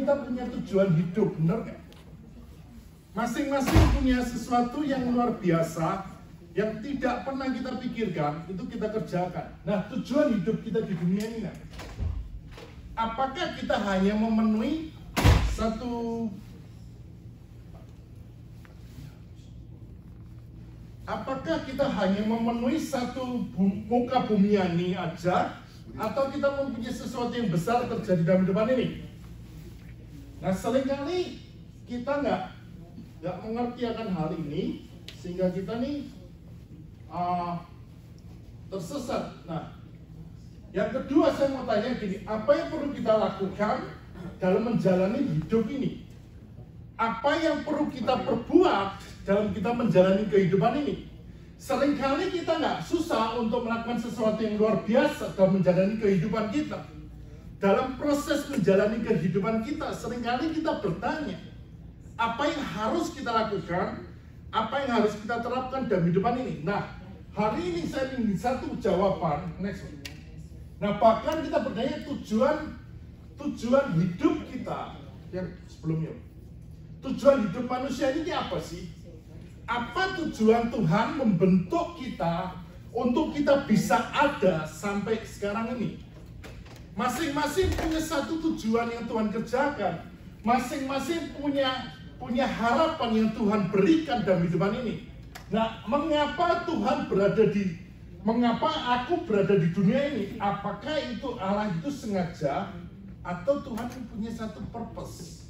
kita punya tujuan hidup, benar nggak? Masing-masing punya sesuatu yang luar biasa, yang tidak pernah kita pikirkan, itu kita kerjakan. Nah, tujuan hidup kita di dunia ini, nah, apakah kita hanya memenuhi satu muka bumiani aja, atau kita mempunyai sesuatu yang besar terjadi dalam kehidupan ini? Nah, seringkali kita nggak mengerti akan hal ini, sehingga kita nih tersesat. Nah, yang kedua saya mau tanya gini, apa yang perlu kita lakukan dalam menjalani hidup ini? Apa yang perlu kita perbuat dalam kita menjalani kehidupan ini? Seringkali kita nggak susah untuk melakukan sesuatu yang luar biasa dalam menjalani kehidupan kita. Dalam proses menjalani kehidupan kita, seringkali kita bertanya, apa yang harus kita lakukan? Apa yang harus kita terapkan dalam kehidupan ini? Nah, hari ini saya ingin satu jawaban. Next. Nah, bahkan kita bertanya tujuan hidup kita yang sebelumnya. Tujuan hidup manusia ini apa sih? Apa tujuan Tuhan membentuk kita untuk kita bisa ada sampai sekarang ini? Masing-masing punya satu tujuan yang Tuhan kerjakan. Masing-masing punya harapan yang Tuhan berikan dalam kehidupan ini. Nah, mengapa aku berada di dunia ini? Apakah itu Allah itu sengaja, atau Tuhan mempunyai satu purpose?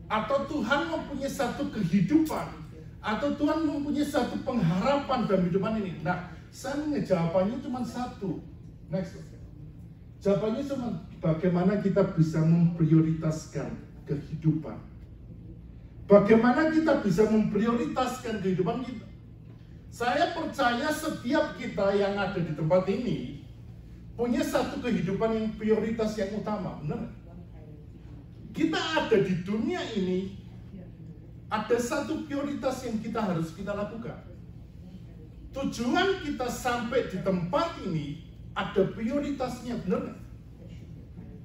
Atau Tuhan mempunyai satu kehidupan? Atau Tuhan mempunyai satu pengharapan dalam kehidupan ini? Nah, saya jawabannya cuma satu. Next. Jawabannya cuma bagaimana kita bisa memprioritaskan kehidupan. Bagaimana kita bisa memprioritaskan kehidupan kita. Saya percaya setiap kita yang ada di tempat ini punya satu kehidupan yang prioritas yang utama, benar? Kita ada di dunia ini, ada satu prioritas yang kita harus kita lakukan. Tujuan kita sampai di tempat ini ada prioritasnya, benar?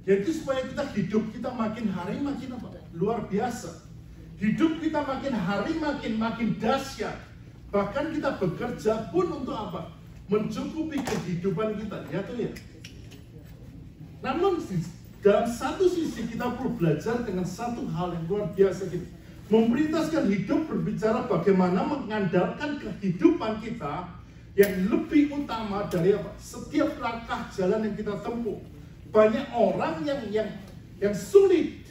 Jadi supaya hidup kita makin hari makin apa? Luar biasa. Hidup kita makin hari makin dahsyat. Bahkan kita bekerja pun untuk apa? Mencukupi kehidupan kita, ya tuh ya. Namun dalam satu sisi kita perlu belajar dengan satu hal yang luar biasa gitu. Memprioritaskan hidup berbicara bagaimana mengandalkan kehidupan kita yang lebih utama dari apa? Setiap langkah jalan yang kita tempuh. Banyak orang yang sulit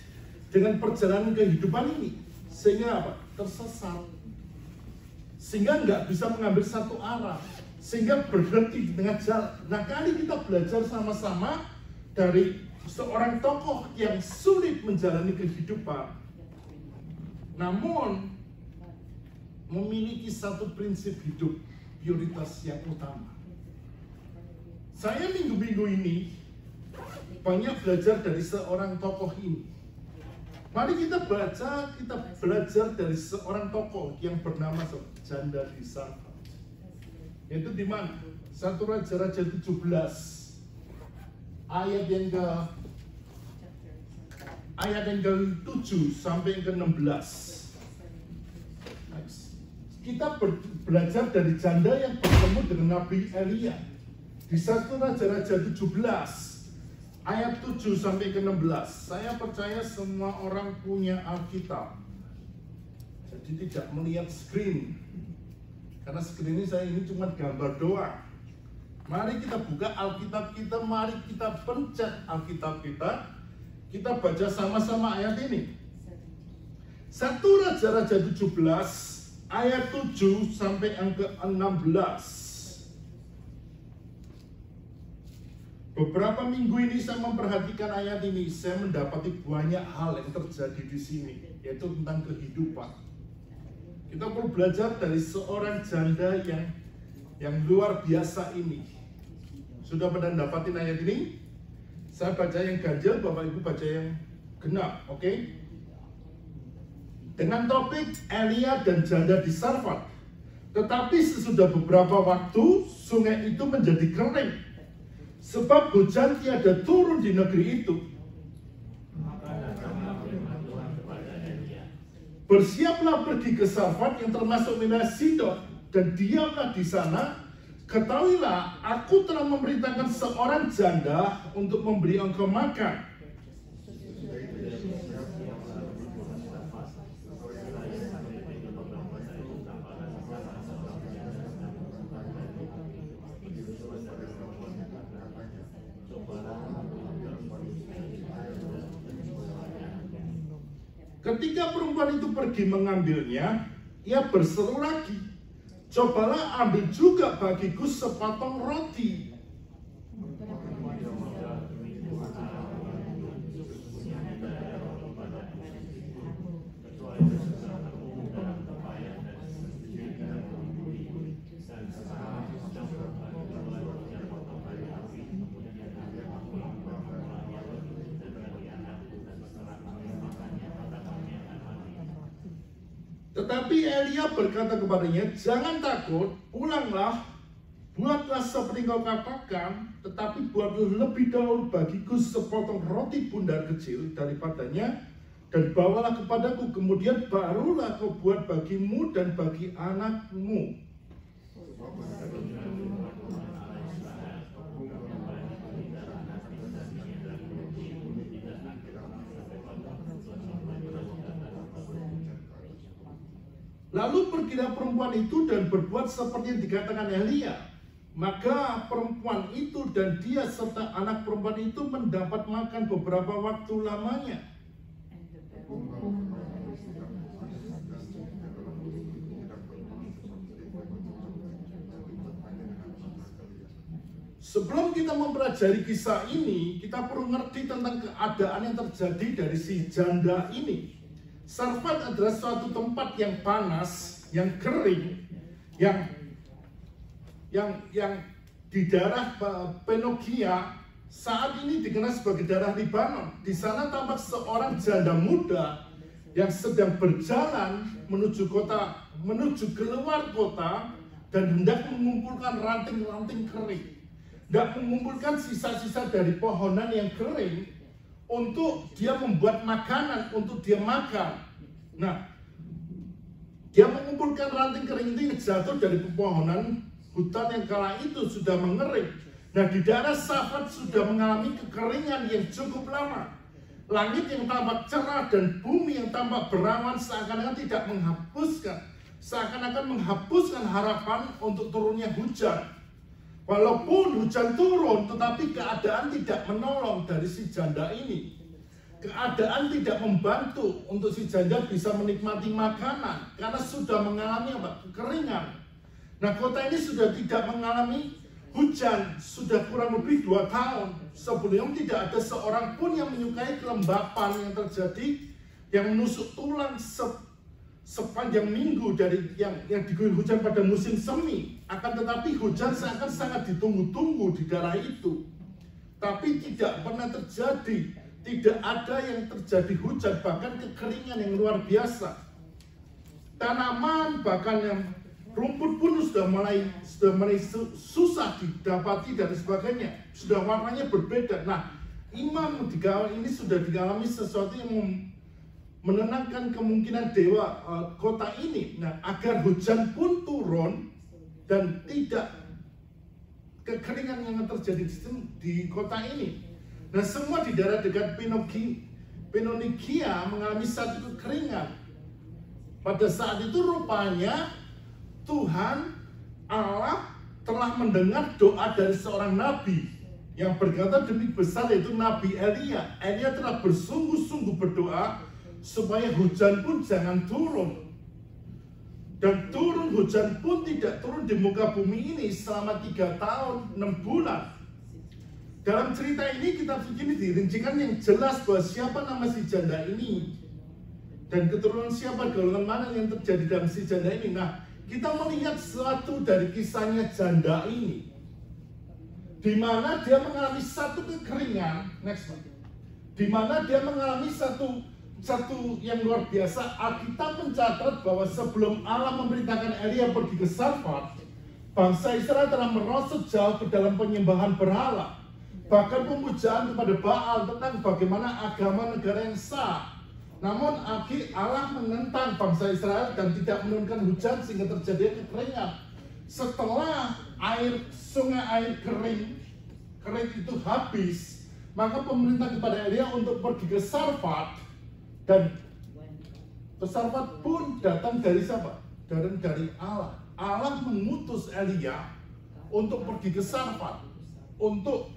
dengan perjalanan kehidupan ini, sehingga apa? Tersesat, sehingga nggak bisa mengambil satu arah, sehingga berhenti di tengah jalan. Nah, kali kita belajar sama-sama dari seorang tokoh yang sulit menjalani kehidupan, namun memiliki satu prinsip hidup prioritas yang utama. Saya minggu-minggu ini banyak belajar dari seorang tokoh ini. Mari kita belajar dari seorang tokoh yang bernama Janda di Sarfat. Yaitu di mana? 1 Raja-Raja 17 ayat yang ke-7 sampai yang ke-16. Kita belajar dari janda yang bertemu dengan Nabi Elia di 1 Raja-Raja 17 ayat 7 sampai ke-16. Saya percaya semua orang punya Alkitab. Jadi tidak melihat screen. Karena screen ini cuma gambar doang. Mari kita buka Alkitab kita, mari kita pencet Alkitab kita. Kita baca sama-sama ayat ini. 1 Raja-Raja 17 ayat 7 sampai yang ke-16. Beberapa minggu ini saya memperhatikan ayat ini, saya mendapati banyak hal yang terjadi di sini, yaitu tentang kehidupan. Kita perlu belajar dari seorang janda yang luar biasa ini. Sudah pada dapatin ayat ini? Saya baca yang ganjil, Bapak Ibu baca yang genap, oke? Dengan topik Elia dan janda di Sarfat. Tetapi sesudah beberapa waktu, sungai itu menjadi kering. Sebab hujan tiada turun di negeri itu. bersiaplah pergi ke Sarfat yang termasuk wilayah Sidon, dan diamlah di sana. Ketahuilah, aku telah memerintahkan seorang janda untuk memberi engkau makan. Ketika perempuan itu pergi mengambilnya, ia berseru lagi, cobalah ambil juga bagiku sepotong roti. Tetapi Elia berkata kepadanya, jangan takut, pulanglah, buatlah seperti kau katakan, tetapi buatlah lebih dahulu bagiku sepotong roti bundar kecil daripadanya, dan bawalah kepadaku, kemudian barulah kau buat bagimu dan bagi anakmu. Lalu pergilah perempuan itu dan berbuat seperti yang dikatakan Elia. Maka perempuan itu dan dia serta anak perempuan itu mendapat makan beberapa waktu lamanya. Sebelum kita mempelajari kisah ini, kita perlu ngerti tentang keadaan yang terjadi dari si janda ini. Sarfat adalah suatu tempat yang panas, yang kering, yang di daerah Penokia saat ini dikenal sebagai daerah Libanon. Di sana tampak seorang janda muda yang sedang berjalan menuju keluar kota dan hendak mengumpulkan ranting-ranting kering, hendak mengumpulkan sisa-sisa dari pohonan yang kering untuk dia membuat makanan untuk dia makan. Nah, dia mengumpulkan ranting kering itu yang jatuh dari pepohonan hutan yang kala itu sudah mengering. Nah, di daerah Sarfat sudah mengalami kekeringan yang cukup lama. Langit yang tampak cerah dan bumi yang tampak berawan seakan-akan tidak menghapuskan harapan untuk turunnya hujan. Walaupun hujan turun, tetapi keadaan tidak menolong dari si janda ini. Keadaan tidak membantu untuk si janda bisa menikmati makanan karena sudah mengalami kekeringan. Nah, kota ini sudah tidak mengalami hujan sudah kurang lebih 2 tahun. Sebelum tidak ada seorang pun yang menyukai kelembapan yang terjadi, yang menusuk tulang sepanjang minggu dari yang diguyur hujan pada musim semi. Akan tetapi hujan seakan sangat ditunggu-tunggu di daerah itu, tapi tidak pernah terjadi. Tidak ada yang terjadi hujan, bahkan kekeringan yang luar biasa. Tanaman bahkan yang rumput pun sudah mulai susah didapati dan sebagainya, sudah warnanya berbeda. Nah, imam ini sudah dialami sesuatu yang menenangkan kemungkinan dewa kota ini. Nah, agar hujan pun turun dan tidak kekeringan yang terjadi di kota ini. Nah, semua di daerah dekat Penokia mengalami satu kekeringan. Pada saat itu rupanya Tuhan Allah telah mendengar doa dari seorang nabi yang berkata demi besar, yaitu Nabi Elia. Elia telah bersungguh-sungguh berdoa supaya hujan pun jangan turun. Dan hujan pun tidak turun di muka bumi ini selama 3 tahun 6 bulan. Dalam cerita ini kita begini dirincikan yang jelas bahwa siapa nama si janda ini dan keturunan siapa, golongan mana yang terjadi dalam si janda ini. Nah, kita melihat sesuatu dari kisahnya janda ini, di mana dia mengalami satu kekeringan, di mana dia mengalami satu yang luar biasa. Alkitab mencatat bahwa sebelum Allah memerintahkan Elia pergi ke Sarfat, bangsa Israel telah merosot jauh ke dalam penyembahan berhala, bahkan pemujaan kepada Baal, tentang bagaimana agama negara yang sah. Namun Allah menentang bangsa Israel dan tidak menurunkan hujan sehingga terjadi kekeringan. Setelah sungai air kering itu habis, maka pemerintah kepada Elia untuk pergi ke Sarfat, dan Sarfat pun datang dari siapa? Dari Allah. Allah mengutus Elia untuk pergi ke Sarfat untuk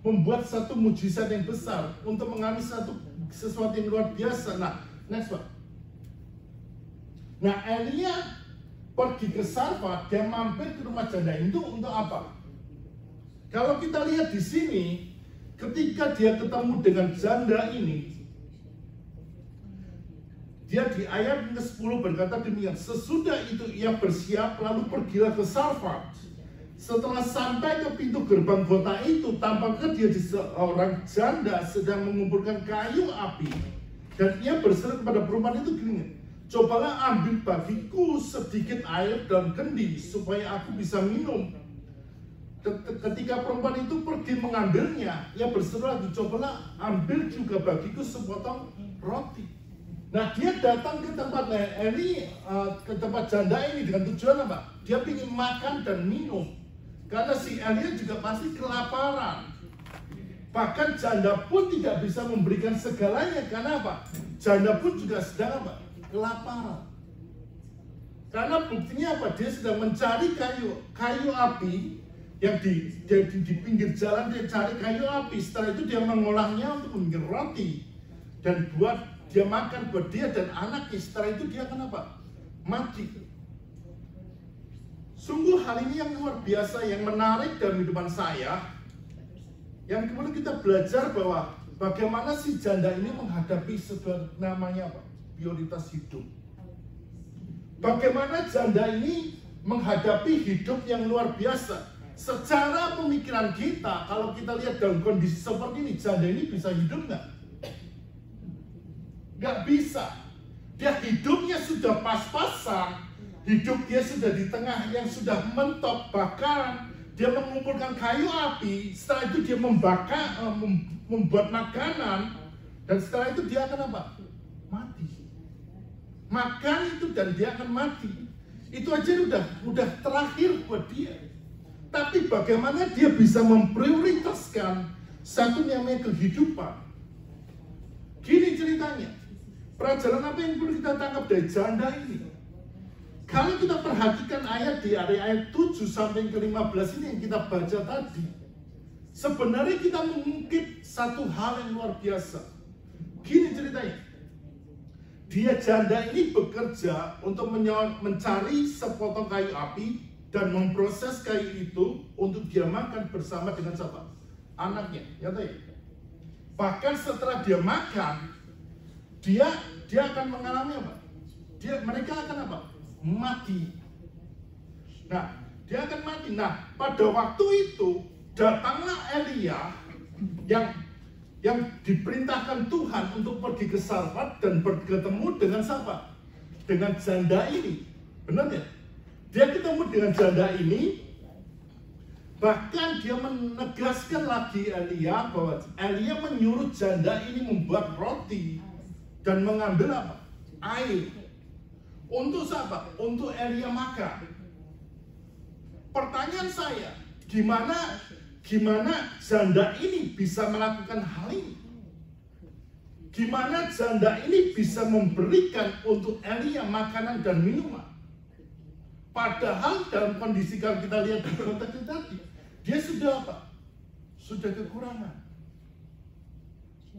membuat satu mujizat yang besar, untuk mengalami sesuatu yang luar biasa. Nah, next one. Nah, Elia pergi ke Sarfat, dia mampir ke rumah janda itu untuk apa? Kalau kita lihat di sini, ketika dia ketemu dengan janda ini, dia di ayat ke-10 berkata demikian, sesudah itu ia bersiap lalu pergilah ke Sarfat. Setelah sampai ke pintu gerbang kota itu, tampaknya dia seorang janda sedang mengumpulkan kayu api, dan ia berseru kepada perempuan itu gini, cobalah ambil bagiku sedikit air dan kendi supaya aku bisa minum. Ketika perempuan itu pergi mengambilnya, ia berseru lagi, cobalah ambil juga bagiku sepotong roti. Nah, dia datang ke tempat ke tempat janda ini dengan tujuan apa? Dia ingin makan dan minum. Karena si Elia juga pasti kelaparan. Bahkan janda pun tidak bisa memberikan segalanya. Karena apa? Janda pun juga sedang apa? Kelaparan. Karena buktinya apa? Dia sedang mencari kayu api yang di pinggir jalan. Dia cari kayu api. Setelah itu dia mengolahnya untuk membuat roti dan buat dia makan buat dia dan anaknya. Setelah itu dia kenapa? Mati. Sungguh hal ini yang luar biasa, yang menarik dalam kehidupan saya. Yang kemudian kita belajar bahwa bagaimana si janda ini menghadapi sebuah namanya apa? Prioritas hidup. Bagaimana janda ini menghadapi hidup yang luar biasa. Secara pemikiran kita, kalau kita lihat dalam kondisi seperti ini, janda ini bisa hidup nggak? Nggak bisa. Dia hidupnya sudah pas-pasan, hidup dia sudah di tengah yang sudah mentok, bahkan dia mengumpulkan kayu api. Setelah itu dia membuat makanan, dan setelah itu dia akan apa? Mati. Makan itu dan dia akan mati. Itu aja udah terakhir buat dia. Tapi bagaimana dia bisa memprioritaskan satu namanya kehidupan? Gini ceritanya. Pelajaran apa yang perlu kita tangkap dari janda ini? Kalau kita perhatikan ayat di ayat 7 sampai ke 15 ini yang kita baca tadi, sebenarnya kita mengungkit satu hal yang luar biasa. Gini ceritanya. Dia janda ini bekerja untuk mencari sepotong kayu api dan memproses kayu itu untuk dia makan bersama dengan siapa? Anaknya. Ya, bahkan setelah dia makan, dia akan mengalami apa? Mereka akan apa? Mati. Nah, dia akan mati. Nah, pada waktu itu datanglah Elia yang diperintahkan Tuhan untuk pergi ke Sarfat dan bertemu dengan siapa? Dengan janda ini. Benar ya? Dia ketemu dengan janda ini. Bahkan dia menegaskan lagi Elia bahwa Elia menyuruh janda ini membuat roti dan mengambil apa? Air. Untuk siapa? Untuk Elia makan. Pertanyaan saya, gimana janda ini bisa melakukan hal ini? Gimana janda ini bisa memberikan untuk Elia makanan dan minuman? Padahal dalam kondisi kalau kita lihat di konteks tadi, dia sudah apa? Sudah kekurangan.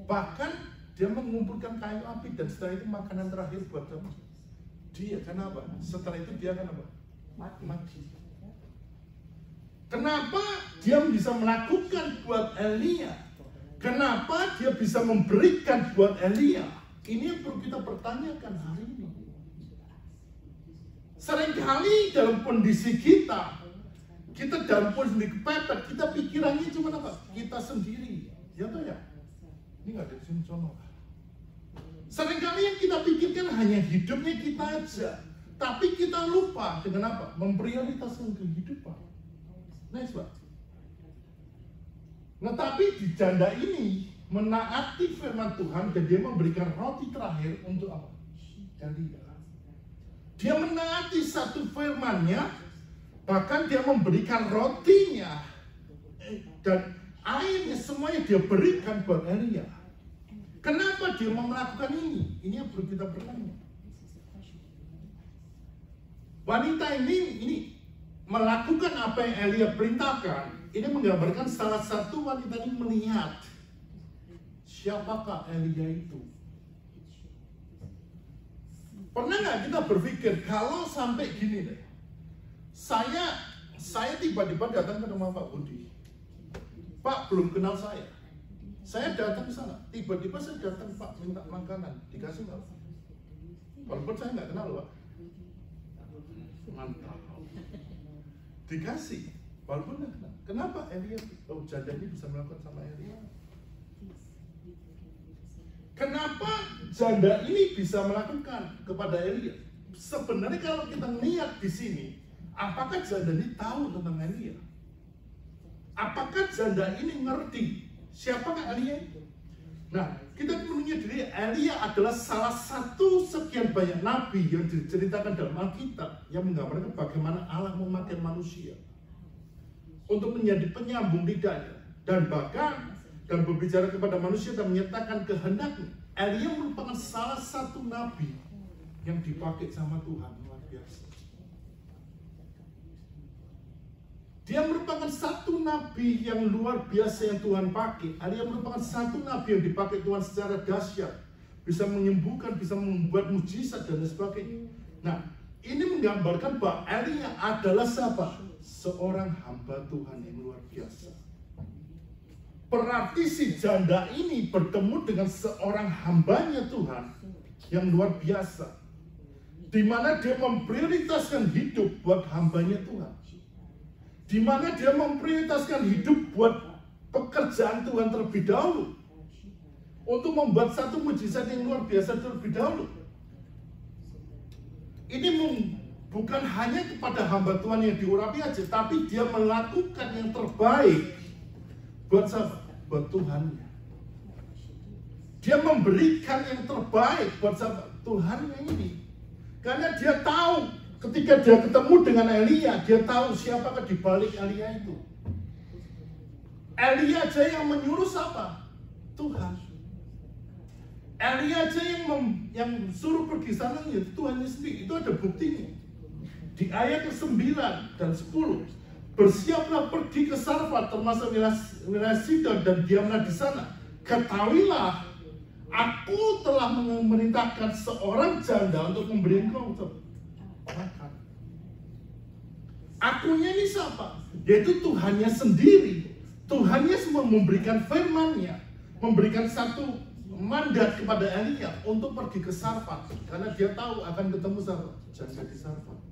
Bahkan dia mengumpulkan kayu api dan setelah itu makanan terakhir buat dia. Kenapa? Setelah itu dia akan apa? Mati. Kenapa dia bisa melakukan buat Elia? Kenapa dia bisa memberikan buat Elia? Ini yang perlu kita pertanyakan hari ini. Seringkali dalam kondisi kita dalam kondisi kepepet, kita pikirannya cuma apa? Kita sendiri. Ya toh ya? Ini nggak ada di sini contoh. Seringkali yang kita pikirkan hanya hidupnya kita aja. Tapi kita lupa dengan apa? Memprioritaskan kehidupan. Next, Pak. Nah, tapi di janda ini, menaati firman Tuhan dan dia memberikan roti terakhir untuk apa? Elia. Dia menaati satu firman-Nya, bahkan dia memberikan rotinya dan airnya semuanya dia berikan buat Elia. Kenapa dia mau melakukan ini? Ini yang perlu kita bertanya. Wanita ini melakukan apa yang Elia perintahkan. Ini menggambarkan salah satu wanita ini melihat siapakah Elia itu. Pernah nggak kita berpikir kalau sampai gini deh, saya tiba-tiba datang ke rumah Pak Budi, Pak belum kenal saya datang ke sana, tiba-tiba saya datang Pak minta makanan, dikasih nggak? Walaupun saya nggak kenal Pak, mantap, dikasih, walaupun nggak kenal. Kenapa Elia, janda ini bisa melakukan sama Elia? Kenapa janda ini bisa melakukan kepada Elia? Sebenarnya kalau kita lihat di sini, apakah janda ini tahu tentang Elia? Apakah janda ini ngerti siapakah Elia itu? Nah, kita punya diri Elia adalah salah satu sekian banyak nabi yang diceritakan dalam Alkitab yang menggambarkan bagaimana Allah memakai manusia untuk menjadi penyambung lidahnya dan bahkan dan berbicara kepada manusia dan menyatakan kehendaknya. Elia merupakan salah satu nabi yang dipakai sama Tuhan, luar biasa. Dia merupakan satu nabi yang luar biasa yang Tuhan pakai. Elia merupakan satu nabi yang dipakai Tuhan secara dahsyat, bisa menyembuhkan, bisa membuat mujizat dan sebagainya. Nah, ini menggambarkan bahwa Elia adalah siapa? Seorang hamba Tuhan yang luar biasa. Berarti si janda ini bertemu dengan seorang hambanya Tuhan yang luar biasa, di mana dia memprioritaskan hidup buat hambanya Tuhan, di mana dia memprioritaskan hidup buat pekerjaan Tuhan terlebih dahulu, untuk membuat satu mujizat yang luar biasa terlebih dahulu. Ini bukan hanya kepada hamba Tuhan yang diurapi aja, tapi dia melakukan yang terbaik buat siapa? Buat Tuhannya. Dia memberikan yang terbaik buat siapa? Tuhannya ini. Karena dia tahu ketika dia ketemu dengan Elia, dia tahu siapakah di balik Elia itu. Elia aja yang menyuruh siapa? Tuhan. Elia aja yang suruh pergi sana, ya Tuhannya sendiri. Itu ada buktinya. Di ayat ke-9 dan 10. Bersiaplah pergi ke Sarfat, termasuk wilayah Sidon, dan diamlah di sana. Ketahuilah, aku telah memerintahkan seorang janda untuk memberi engkau makan. Akunya ini siapa? Yaitu Tuhannya sendiri. Tuhannya semua memberikan firman-Nya, memberikan satu mandat kepada Elia untuk pergi ke Sarfat, karena dia tahu akan ketemu siapa? Janda di Sarfat.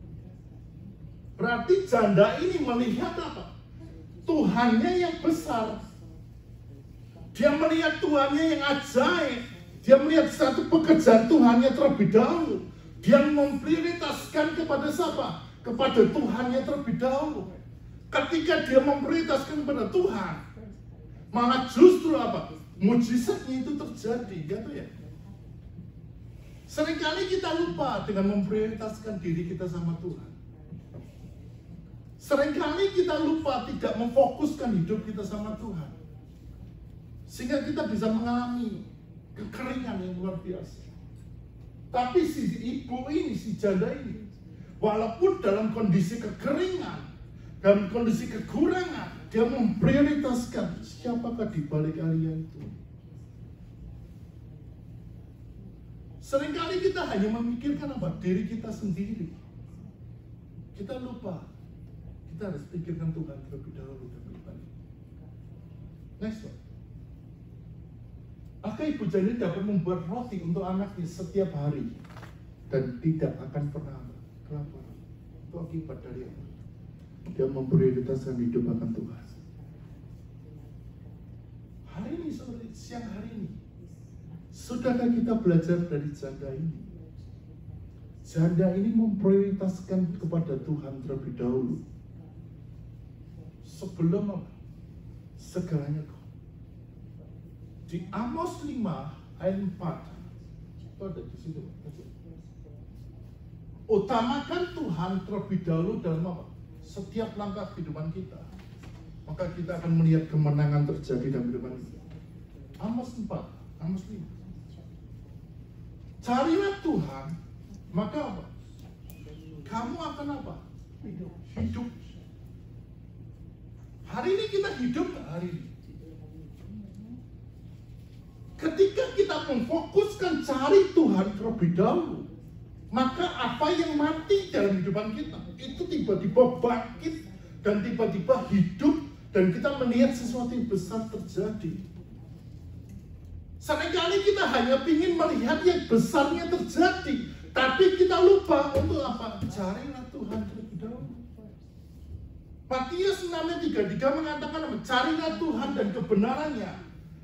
Berarti janda ini melihat apa? Tuhannya yang besar. Dia melihat Tuhannya yang ajaib. Dia melihat satu pekerjaan Tuhannya terlebih dahulu. Dia memprioritaskan kepada siapa? Kepada Tuhannya terlebih dahulu. Ketika dia memprioritaskan kepada Tuhan, malah justru apa? Mujizatnya itu terjadi, gitu ya. Seringkali kita lupa dengan memprioritaskan diri kita sama Tuhan. Seringkali kita lupa tidak memfokuskan hidup kita sama Tuhan, sehingga kita bisa mengalami kekeringan yang luar biasa. Tapi si ibu ini, si janda ini, walaupun dalam kondisi kekeringan, dalam kondisi kekurangan, dia memprioritaskan siapakah di balik Elia itu. Seringkali kita hanya memikirkan apa? Diri kita sendiri. Kita lupa. Kita harus pikirkan Tuhan terlebih dahulu dan berbalik. Next one. Maka ibu janda ini dapat membuat roti untuk anaknya setiap hari dan tidak akan pernah kelaparan. Itu akibat dari apa? Dia memprioritaskan hidup akan Tuhan. Hari ini, siang hari ini, sudahkah kita belajar dari janda ini? Janda ini memprioritaskan kepada Tuhan terlebih dahulu. Sebelum apa? Segalanya kau. Di Amos 5 ayat 4 itu ada di situ. Utamakan Tuhan terlebih dahulu dalam apa? Setiap langkah kehidupan kita, maka kita akan melihat kemenangan terjadi dalam kehidupan kita. Amos 4, Amos 5. Carilah Tuhan, maka apa? Kamu akan apa? Hidup. Hari ini kita hidup nggak hari ini? Ketika kita memfokuskan cari Tuhan terlebih dahulu, maka apa yang mati dalam kehidupan kita itu tiba-tiba bangkit dan tiba-tiba hidup, dan kita melihat sesuatu yang besar terjadi. Seringkali kita hanya ingin melihat yang besarnya terjadi, tapi kita lupa untuk apa? Carilah Tuhan terlebih dahulu. Matius 6:33 mengatakan, carilah Tuhan dan kebenarannya,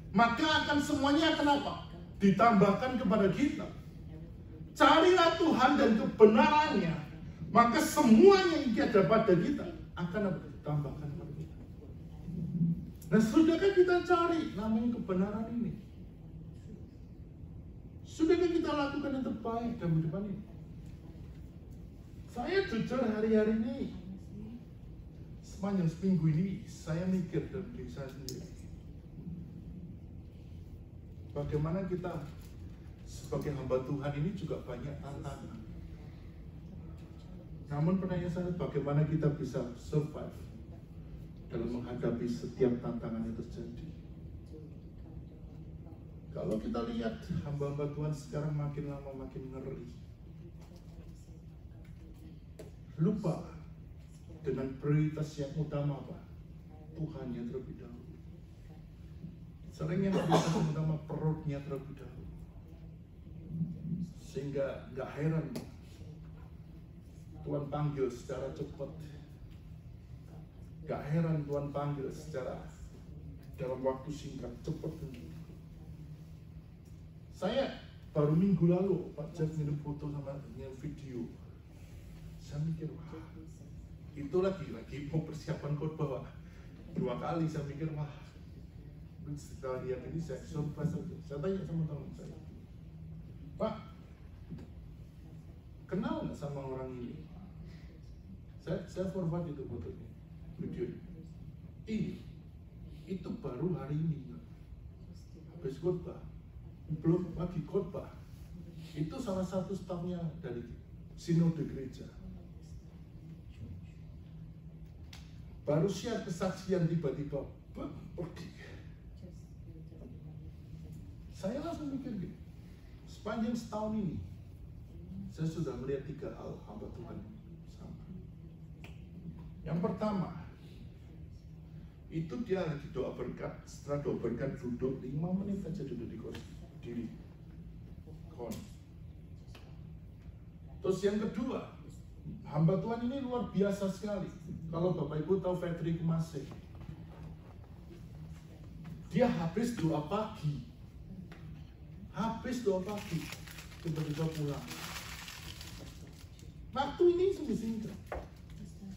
maka akan semuanya akan apa? Ditambahkan kepada kita. Carilah Tuhan dan kebenarannya, maka semuanya yang ada pada kita akan apa? Ditambahkan kepada kita. Nah, sudahkah kita cari namanya kebenaran ini? Sudahkah kita lakukan yang terbaik dalam kehidupan ini? Saya jujur hari-hari ini, sepanjang seminggu ini, saya mikir dalam diri saya sendiri, bagaimana kita sebagai hamba Tuhan ini juga banyak tantangan. Namun pertanyaan saya, bagaimana kita bisa survive dalam menghadapi setiap tantangan yang terjadi? Kalau kita lihat hamba-hamba Tuhan sekarang makin lama makin ngeri. Lupa dengan prioritas yang utama apa? Tuhan yang terlebih dahulu. Sering yang prioritas yang utama perutnya terlebih dahulu. Sehingga nggak heran Tuhan panggil secara cepat. Nggak heran Tuhan panggil secara dalam waktu singkat, cepat. Saya baru minggu lalu Pak Jeff ngirim foto sama ngirim video. Saya mikir, wah, itu lagi mau persiapan khotbah, 2 kali saya mikir, wah, setelah lihat ini saya surprise aja. Saya tanya sama teman saya, Pak, kenal nggak sama orang ini? Saya forward itu fotonya, video ini. Itu baru hari ini, habis khotbah. Belum lagi khotbah. Itu salah satu stafnya dari sinode gereja. Baru share kesaksian tiba-tiba pergi. Saya langsung mikir gini, sepanjang setahun ini saya sudah melihat 3 hal hamba Tuhan sama. Yang pertama, itu dia lagi doa berkat. Setelah doa berkat duduk 5 menit aja duduk di kursi diri. Terus yang kedua, hamba Tuhan ini luar biasa sekali. Kalau Bapak Ibu tahu Frederick Masih, dia habis doa pagi, tiba-tiba pulang. Waktu ini sungguh singkat.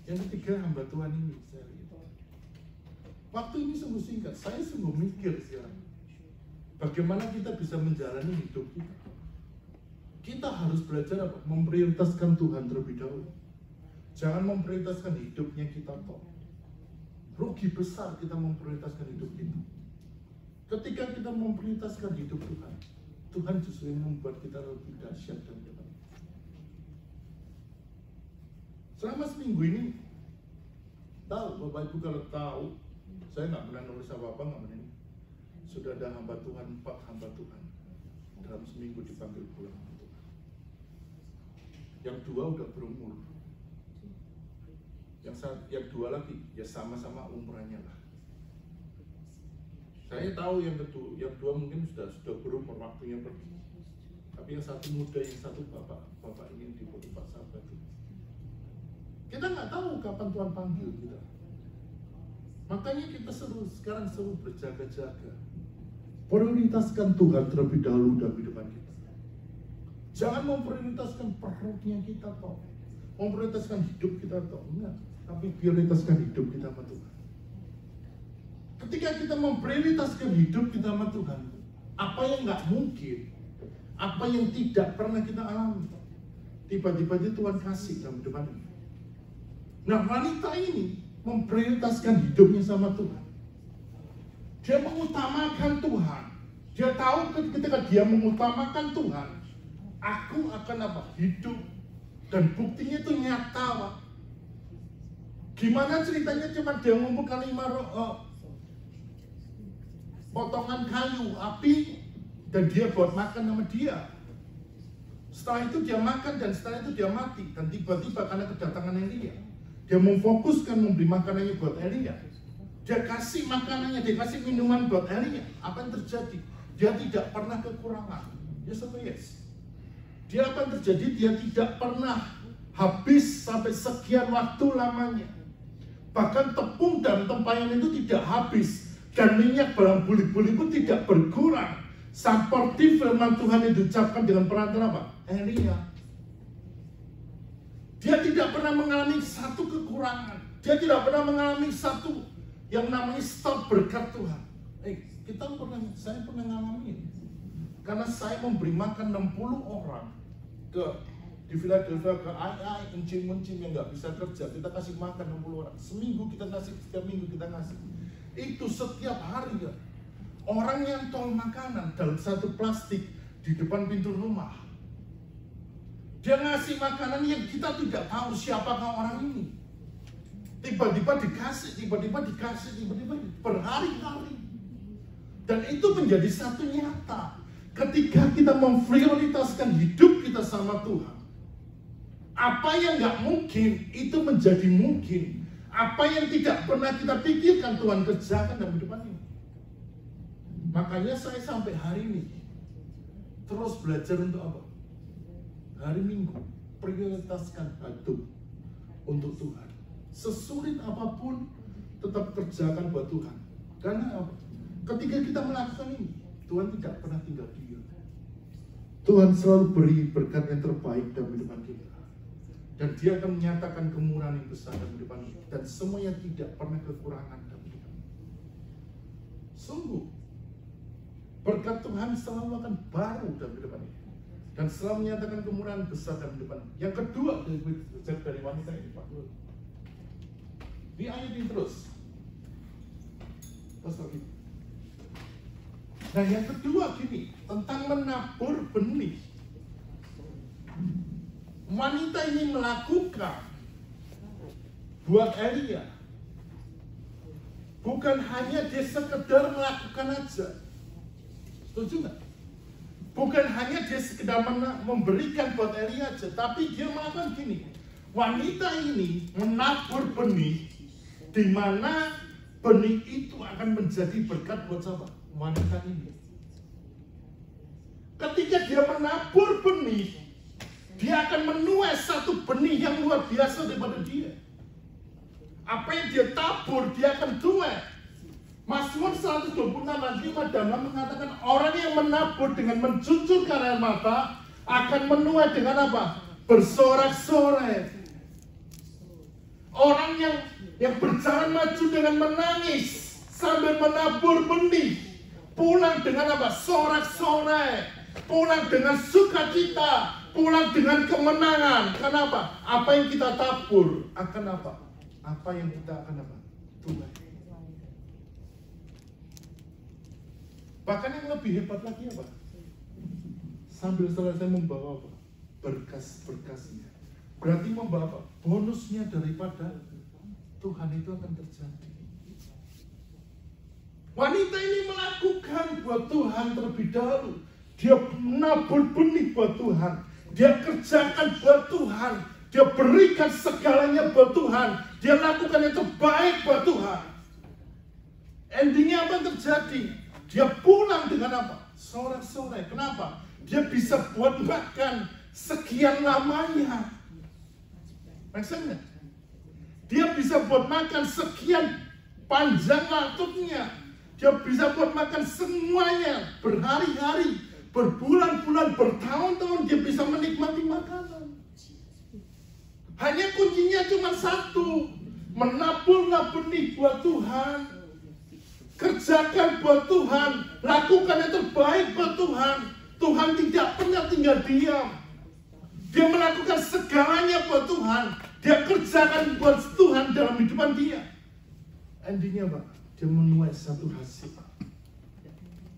Yang ketiga, hamba Tuhan ini saya lihat, waktu ini sungguh singkat. Saya sungguh mikir sekarang, bagaimana kita bisa menjalani hidup kita. Kita harus belajar apa? Memprioritaskan Tuhan terlebih dahulu. Jangan memprioritaskan hidupnya kita toh. Rugi besar kita memprioritaskan hidup kita. Ketika kita memprioritaskan hidup Tuhan, Tuhan justru yang membuat kita lebih dahsyat dan depan. Selama seminggu ini, tahu Bapak Ibu kalau tahu, saya nggak pernah nulis apa-apa, nggak pernah. Sudah ada hamba Tuhan, 4 hamba Tuhan dalam seminggu dipanggil pulang Tuhan. Yang 2 udah berumur. Yang 2 lagi ya sama-sama umurnya lah. Saya tahu yang 2 mungkin sudah berumur, waktunya pergi. Tapi yang 1 muda, yang 1 bapak ingin di Pak sahabat itu. Kita nggak tahu kapan Tuhan panggil kita. Makanya kita sekarang seru berjaga-jaga. Prioritaskan Tuhan terlebih dahulu dalam kehidupan kita. Jangan memprioritaskan perutnya kita toh, memprioritaskan hidup kita toh, enggak. Tapi prioritaskan hidup kita sama Tuhan. Ketika kita memprioritaskan hidup kita sama Tuhan, Apa yang nggak mungkin, apa yang tidak pernah kita alami, tiba-tiba itu Tuhan kasih dalam hidup ini. Nah, wanita ini memprioritaskan hidupnya sama Tuhan. Dia mengutamakan Tuhan. Dia tahu ketika dia mengutamakan Tuhan, aku akan apa? Hidup. Dan buktinya itu nyata, Pak. Gimana ceritanya? Cuma dia ngumpulkan 5 potongan kayu, api, dan dia buat makan sama dia. Setelah itu dia makan, dan setelah itu dia mati. Dan tiba-tiba karena kedatangan Elia, dia memfokuskan memberi makanannya buat Elia. Dia kasih makanannya, dia kasih minuman buat Elia. Apa yang terjadi? Dia tidak pernah kekurangan. Yes atau yes? Dia apa yang terjadi? Dia tidak pernah habis sampai sekian waktu lamanya. Bahkan tepung dan tempayan itu tidak habis. Dan minyak barang buli-buli pun tidak berkurang. Seperti firman Tuhan yang diucapkan dengan perantara apa? Elia. Dia tidak pernah mengalami satu kekurangan. Dia tidak pernah mengalami satu yang namanya stop berkat Tuhan. Saya pernah ngalamin. Karena saya memberi makan 60 orang di Philadelphia ke encim-encim yang nggak bisa kerja. Kita kasih makan 60 orang. Seminggu kita kasih, setiap minggu kita kasih. Itu setiap hari ya. Orang yang tol makanan dalam satu plastik di depan pintu rumah. Dia ngasih makanan yang kita tidak tahu siapakah orang ini. Tiba-tiba dikasih, tiba-tiba berhari-hari. Dan itu menjadi satu nyata. Ketika kita memprioritaskan hidup kita sama Tuhan. Apa yang nggak mungkin, itu menjadi mungkin. Apa yang tidak pernah kita pikirkan, Tuhan kerjakan dalam hidup ini. Makanya saya sampai hari ini terus belajar untuk apa? Hari Minggu, prioritaskan hidup untuk Tuhan. Sesulit apapun, tetap kerjakan buat Tuhan. Karena apa? Ketika kita melakukan ini, Tuhan tidak pernah tinggal diam. Tuhan selalu beri berkat yang terbaik dalam hidup kita. Dan dia akan menyatakan kemurahan yang besar dalam hidup kita. Dan semuanya tidak pernah kekurangan dalam hidup kita. Sungguh, berkat Tuhan selalu akan baru dalam hidup kita. Dan selalu menyatakan kemurahan besar dalam hidup kita. Yang kedua dari wanita ini, Pak. Di ayat ini terus. Nah, yang kedua gini, tentang menabur benih. Wanita ini melakukan buat Elia. Bukan hanya dia sekedar melakukan aja. Setuju nggak? Bukan hanya dia sekedar memberikan buat Elia aja, tapi dia melakukan gini. Wanita ini menabur benih, di mana benih itu akan menjadi berkat buat siapa? Wanita ini. Ketika dia menabur benih, dia akan menuai satu benih yang luar biasa daripada dia. Apa yang dia tabur, dia akan tuai. Mazmur 126 ayat 5 dan 6 mengatakan orang yang menabur dengan mencucurkan air mata akan menuai dengan apa? Bersorak-sorai. Orang yang berjalan maju dengan menangis sambil menabur benih, pulang dengan apa? Sorak-sorai, pulang dengan sukacita, pulang dengan kemenangan. Kenapa? Apa yang kita tabur akan apa? Apa yang kita akan apa? Tuai. Bahkan yang lebih hebat lagi apa? Sambil selesai membawa apa? Berkas-berkasnya. Berarti membawa apa? Bonusnya daripada Tuhan itu akan terjadi. Wanita ini melakukan buat Tuhan terlebih dahulu. Dia menabur benih buat Tuhan. Dia kerjakan buat Tuhan. Dia berikan segalanya buat Tuhan. Dia lakukan yang terbaik buat Tuhan. Endingnya apa yang terjadi? Dia pulang dengan apa? Sorak-sorai. Kenapa? Dia bisa buat makan sekian lamanya. Maksudnya, dia bisa buat makan sekian panjang waktunya. Dia bisa buat makan semuanya berhari-hari, berbulan-bulan, bertahun-tahun. Dia bisa menikmati makanan. Hanya kuncinya cuma satu, menabur benih buat Tuhan. Kerjakan buat Tuhan, lakukan yang terbaik buat Tuhan. Tuhan tidak pernah tinggal diam. Dia melakukan segalanya buat Tuhan. Dia kerjakan buat Tuhan dalam hidupan dia. Endingnya Pak, dia menuai satu hasil.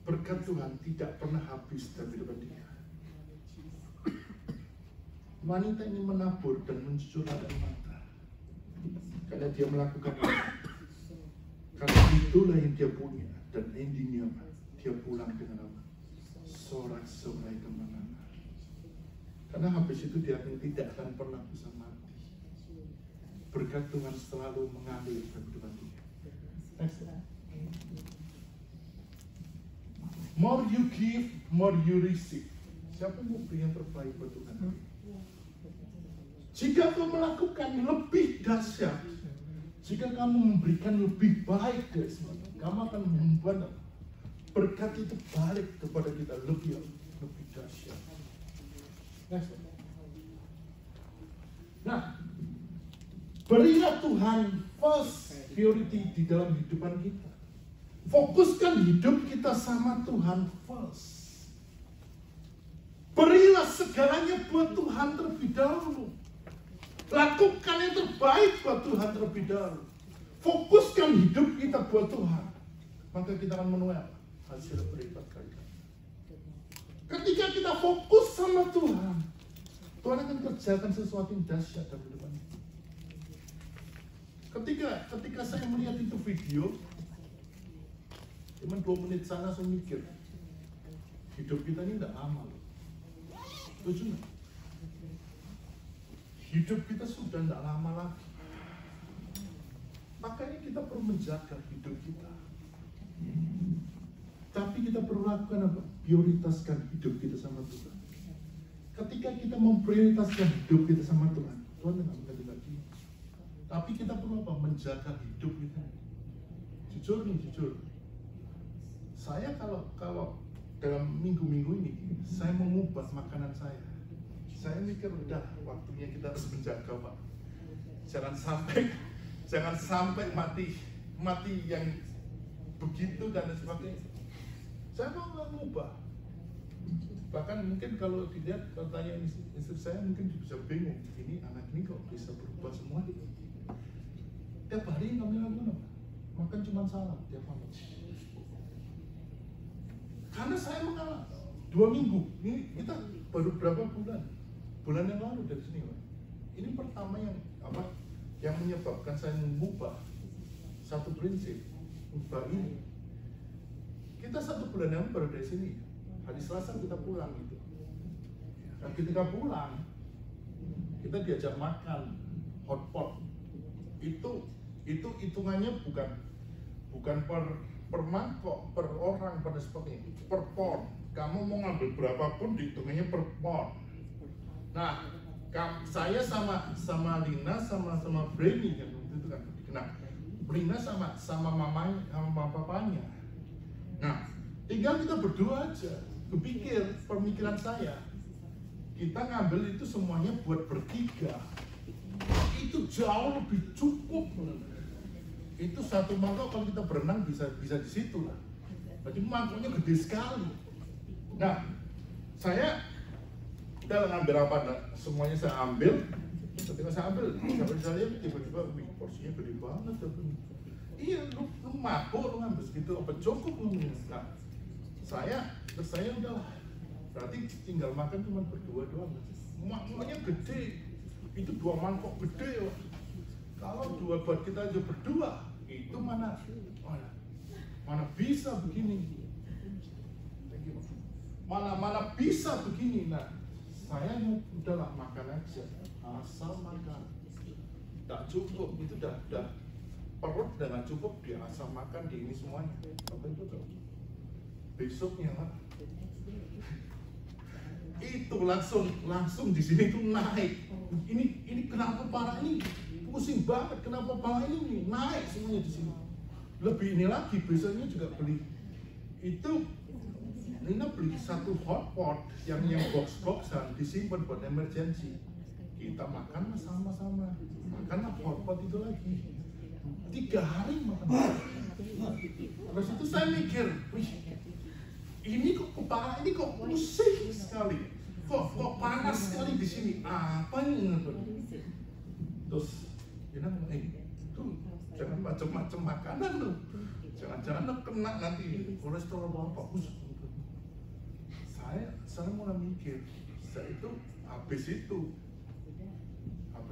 Berkat Tuhan tidak pernah habis dalam hidupan dia. Wanita ini menabur dan mencucur air mata. Karena dia melakukan itu. Karena itulah yang dia punya. Dan endingnya Pak, dia pulang dengan apa? Sorak-sorai kemenangan. Karena habis itu dia tidak akan pernah bisa mati. Berkat Tuhan selalu mengalir dalam hidupan dia. Next. More you give, more you receive. Siapa yang mau beri yang terbaik buat Tuhan? Jika kau melakukan lebih dahsyat, jika kamu memberikan lebih baik dari semua, kamu akan membuat berkat itu balik kepada kita lebih dahsyat. Nah, berilah Tuhan first priority di dalam kehidupan kita. Fokuskan hidup kita sama Tuhan first. Berilah segalanya buat Tuhan terlebih dahulu. Lakukan yang terbaik buat Tuhan terlebih dahulu. Fokuskan hidup kita buat Tuhan. Maka kita akan menuai hasil berlipat kali. Ketika kita fokus sama Tuhan, Tuhan akan kerjakan sesuatu yang dahsyat dalam hidup kita. Ketika saya melihat itu video, cuma 2 menit sana saya mikir, hidup kita ini tidak lama loh. Setuju nggak? Hidup kita sudah tidak lama lagi. Makanya kita perlu menjaga hidup kita. Tapi kita perlu lakukan apa? Prioritaskan hidup kita sama Tuhan. Ketika kita memprioritaskan hidup kita sama Tuhan, Tuhan tidak akan lagi. Tapi kita perlu apa? Menjaga hidup kita. Jujur nih, jujur. Saya kalau dalam minggu-minggu ini, saya mengubah makanan saya. Saya mikir udah waktunya kita harus menjaga Pak. Jangan sampai mati yang begitu dan sebagainya. Saya mau mengubah. Bahkan mungkin kalau dilihat, kalau tanya istri saya mungkin bisa bingung. Ini anak ini kok bisa berubah semua? Tiap hari kami lakukan apa? Makan cuma salad tiap malam. Karena saya mengalah 2 minggu. Ini kita baru berapa bulan yang lalu dari sini Pak. Ini pertama yang menyebabkan saya mengubah satu prinsip. Ubah ini. Kita 1 bulan yang baru dari sini. Hari Selasa kita pulang gitu. Dan ketika pulang, kita diajak makan hotpot. Itu hitungannya bukan per mangkok, per orang, pada sebagainya, per pot. Kamu mau ngambil berapapun dihitungannya per pot. Nah, saya sama Lina sama Brady kan itu kan. Nah, Lina sama mamanya, sama papanya. Nah, tinggal kita berdua aja. Kepikir pemikiran saya, kita ngambil itu semuanya buat bertiga. Itu jauh lebih cukup. Itu 1 mangkok kalau kita berenang bisa di situ lah. Berarti mangkoknya gede sekali. Nah, saya udah ngambil apa? Semuanya saya ambil. Ketika saya ambil, saya lihat tiba-tiba porsinya gede banget. Iya, lu mabuk, lu ngambil segitu apa cukup lu? Nah, saya udahlah. Berarti tinggal makan cuma berdua doang. Mangkoknya gede. Itu 2 mangkok gede. Kalau 2 buat kita aja berdua, itu mana bisa begini? Mana bisa begini? Nah, saya udahlah makan aja, asal makan. Tak cukup, itu dah perut udah nggak cukup, dia asal makan di ini semuanya. Apa itu tuh? Besoknya lah. Itu langsung di sini tuh naik. Ini kenapa parah ini? Pusing banget, kenapa parah ini naik semuanya di sini. Lebih ini lagi, besoknya juga beli. Itu Nina beli 1 hotpot yang box-boxan disimpan buat emergency. Kita makan sama-sama. Makanlah hotpot itu lagi. 3 hari makan. Terus itu saya mikir, wih, ini kok kepala ini kok pusing sekali, kok panas sekali di sini. Apa ini? Terus dia bilang, tuh jangan macam-macam makanan tuh, jangan-jangan kena nanti kolesterol apa. Saya mulai mikir, habis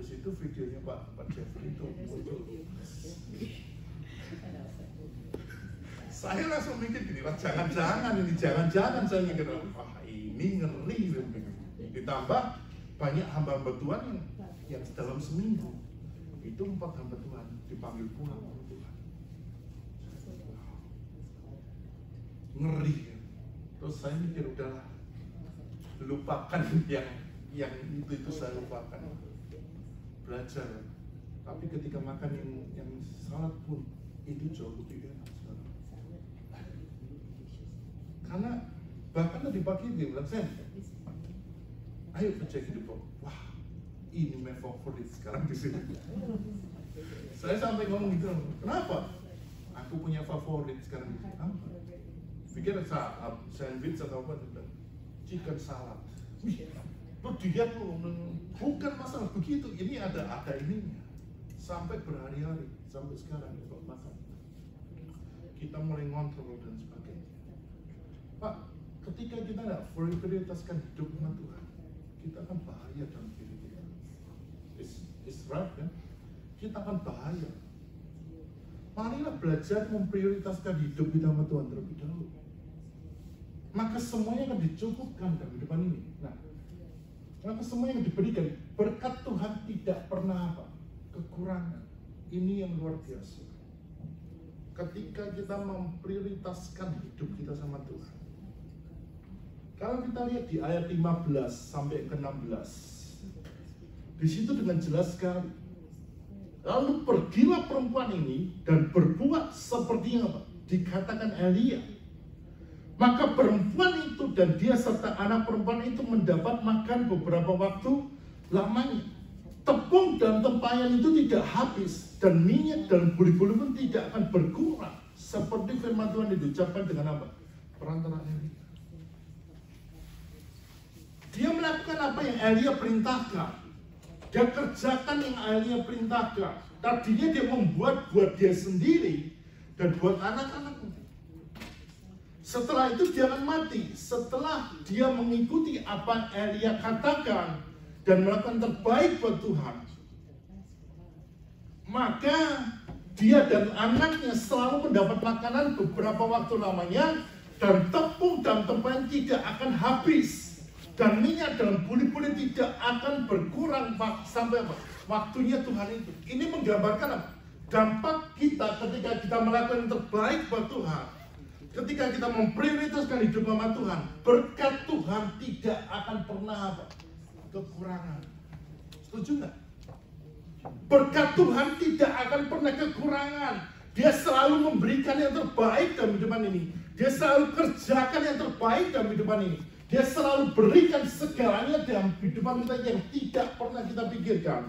itu videonya Pak Jeffrey itu muncul. Saya langsung mikir gini, jangan-jangan saya mikir, wah ini ngeri. Ditambah banyak hamba-hamba Tuhan yang dalam seminggu itu 4 hamba Tuhan dipanggil pulang oleh Tuhan. Ngeri. Terus saya mikir, udahlah, lupakan yang itu saya lupakan. Belajar. Tapi ketika makan yang salad pun itu jauh lebih enak sekarang. Karena bahkan tadi pagi dia bilang, Sen, ayo cek hidup. Wah, ini my favorit sekarang di sini. Saya sampai ngomong gitu, kenapa? Aku punya favorit sekarang di sini. Apa? Pikir sandwich atau apa? Chicken salad. Lo dilihat lo, bukan masalah begitu. Ini ada ininya. Sampai berhari-hari, sampai sekarang kalau makan kita mulai ngontrol dan sebagainya. Pak, ketika kita tidak prioritaskan hidup dengan Tuhan, kita akan bahaya dalam hidup kita. It's right kan? Kita akan bahaya. Marilah belajar memprioritaskan hidup kita sama Tuhan terlebih dahulu. Maka semuanya akan dicukupkan dalam kehidupan ini. Nah, maka semua yang diberikan berkat Tuhan tidak pernah apa? Kekurangan. Ini yang luar biasa. Ketika kita memprioritaskan hidup kita sama Tuhan. Kalau kita lihat di ayat 15 sampai ke 16, di situ dengan jelas sekali. Lalu pergilah perempuan ini dan berbuat seperti apa? Dikatakan Elia. Maka perempuan itu dan dia serta anak perempuan itu mendapat makan beberapa waktu lamanya. Tepung dan tempayan itu tidak habis, dan minyak dan buli-buli pun tidak akan berkurang. Seperti firman Tuhan diucapkan dengan apa? Perantara Elia. Dia melakukan apa yang Elia perintahkan. Dia kerjakan yang Elia perintahkan. Tadinya dia membuat buat dia sendiri dan buat anak-anaknya. Setelah itu dia akan mati. Setelah dia mengikuti apa Elia katakan dan melakukan terbaik buat Tuhan, maka dia dan anaknya selalu mendapat makanan beberapa waktu lamanya, dan tepung dan tempayan tidak akan habis, dan minyak dalam buli-buli tidak akan berkurang sampai apa? Waktunya Tuhan itu. Ini menggambarkan apa? Dampak kita ketika kita melakukan yang terbaik buat Tuhan. Ketika kita memprioritaskan hidup sama Tuhan, berkat Tuhan tidak akan pernah apa? Kekurangan. Setuju nggak? Berkat Tuhan tidak akan pernah kekurangan. Dia selalu memberikan yang terbaik dalam hidupan ini. Dia selalu kerjakan yang terbaik dalam hidupan ini. Dia selalu berikan segalanya dalam kehidupan kita yang tidak pernah kita pikirkan.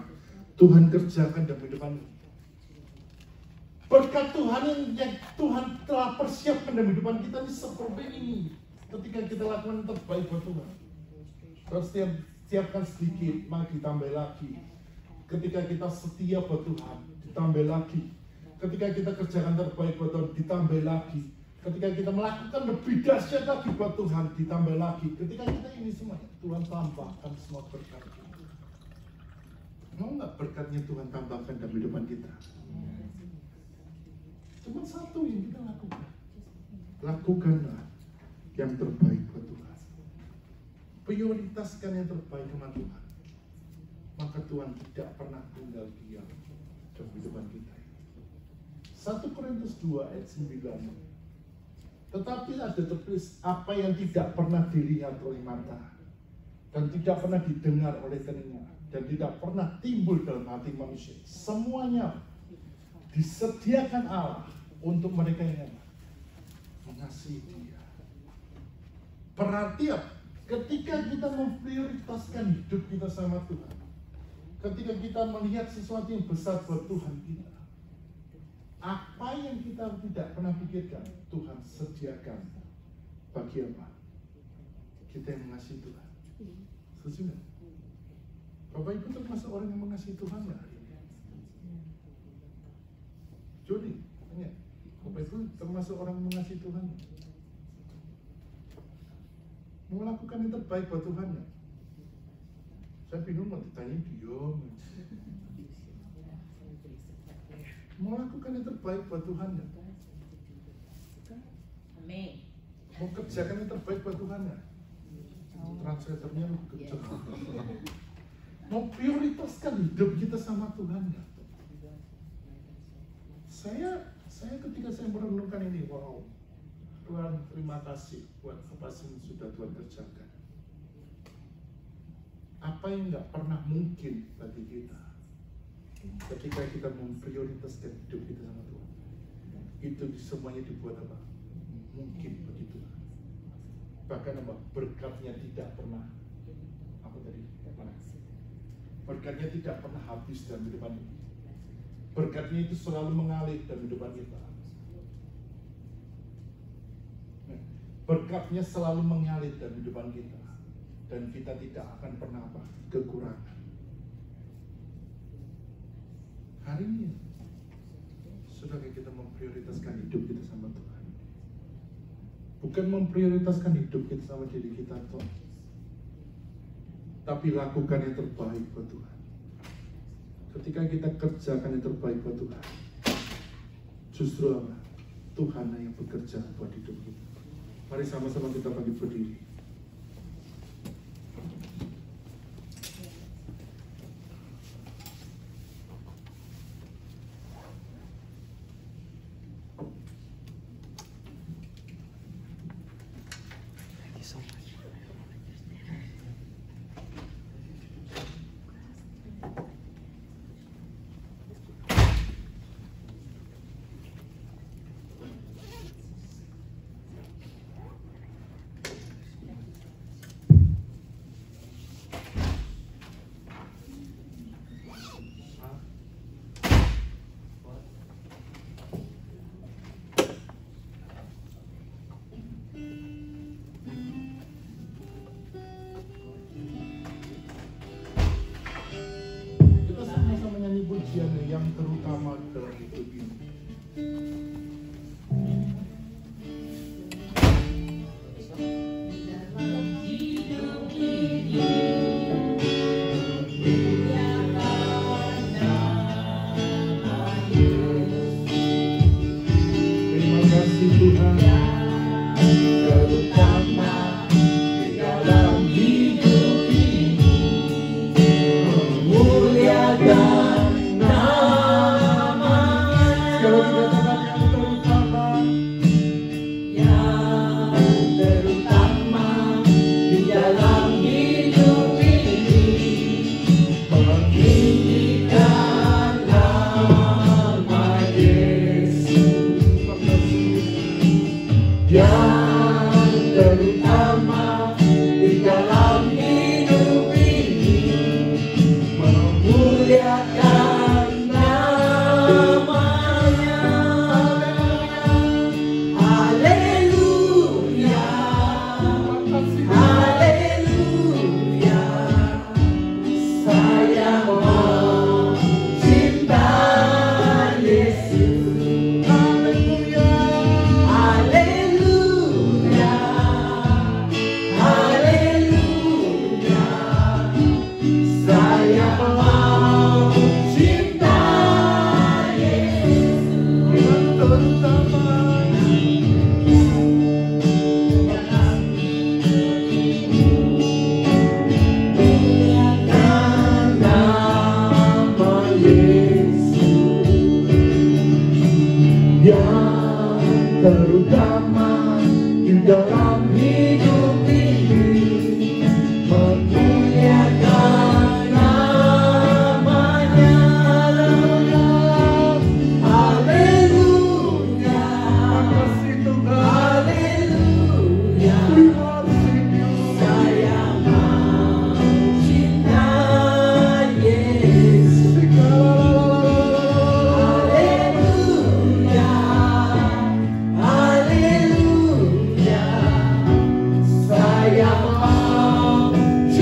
Tuhan kerjakan dalam kehidupan ini. Berkat Tuhan yang Tuhan telah persiapkan dalam kehidupan kita ini seperti ini. Ketika kita lakukan yang terbaik buat Tuhan. Terus siapkan sedikit, maka ditambah lagi. Ketika kita setia buat Tuhan, ditambah lagi. Ketika kita kerjakan terbaik buat Tuhan, ditambah lagi. Ketika kita melakukan lebih dahsyat lagi buat Tuhan, ditambah lagi. Ketika kita ini semua, Tuhan tambahkan semua berkat. Mau nggak berkatnya Tuhan tambahkan dalam kehidupan kita? Cuma satu yang kita lakukan. Lakukanlah yang terbaik buat Tuhan. Prioritaskan yang terbaik sama Tuhan. Maka Tuhan tidak pernah tinggal diam dalam kehidupan kita. 1 Korintus 2 ayat 9. Tetapi ada tertulis apa yang tidak pernah dilihat oleh mata, dan tidak pernah didengar oleh telinga, dan tidak pernah timbul dalam hati manusia. Semuanya disediakan Allah untuk mereka yang mengasihi Dia. Berarti ketika kita memprioritaskan hidup kita sama Tuhan, ketika kita melihat sesuatu yang besar buat Tuhan kita, Apa yang kita tidak pernah pikirkan, Tuhan sediakan bagi apa? Kita yang mengasihi Tuhan. Setuju nggak? Bapak Ibu termasuk orang yang mengasihi Tuhan nggak hari ini? Joni, tanya. Bapak Ibu termasuk orang yang mengasihi Tuhan nggak? Melakukan yang terbaik buat Tuhan nggak? Saya bingung mau ditanya diam. Melakukan yang terbaik buat Tuhan nggak? Amin. Mau kerjakan yang terbaik buat Tuhan nggak? Translatornya lebih kenceng. Mau prioritaskan hidup kita sama Tuhan nggak? Saya ketika saya merenungkan ini, wow, Tuhan terima kasih buat apa yang sudah Tuhan kerjakan. Apa yang nggak pernah mungkin bagi kita ketika kita memprioritaskan hidup kita sama Tuhan, itu semuanya dibuat apa? Mungkin bagi Tuhan. Bahkan apa? Berkatnya tidak pernah berkatnya tidak pernah habis dalam kehidupan kita. Berkatnya itu selalu mengalir dalam kehidupan kita. Berkatnya selalu mengalir dalam kehidupan kita, dan kita tidak akan pernah apa? Kekurangan. Hari ini, sudahkah kita memprioritaskan hidup kita sama Tuhan? Bukan memprioritaskan hidup kita sama diri kita, toh, tapi lakukan yang terbaik buat Tuhan. Ketika kita kerjakan yang terbaik buat Tuhan, justru apa? Tuhan yang bekerja buat hidup kita. Mari sama-sama kita bangkit berdiri. Yang terutama dalam hidup ini. Terima kasih Tuhan, terutama di dalam hidup ini, memuliakan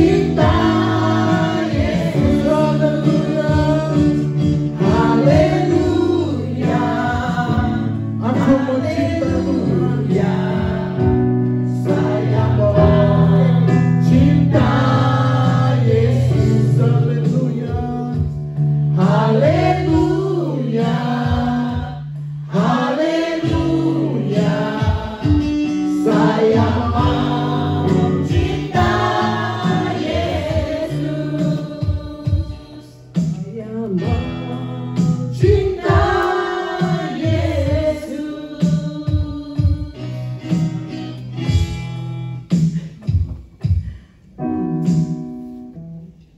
cinta Yesus. Haleluya, Aku mencintamu. haleluya, saya mau cinta Yesus. Haleluya. Haleluya, haleluya, saya mau cinta Yesus. Saya mau cinta Yesus.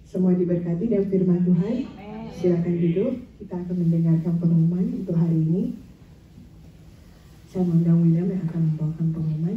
Semua diberkati dan firman Tuhan. Silakan duduk. Kita akan mendengarkan pengumuman untuk hari ini. Saya mengundang William yang akan membawakan pengumuman.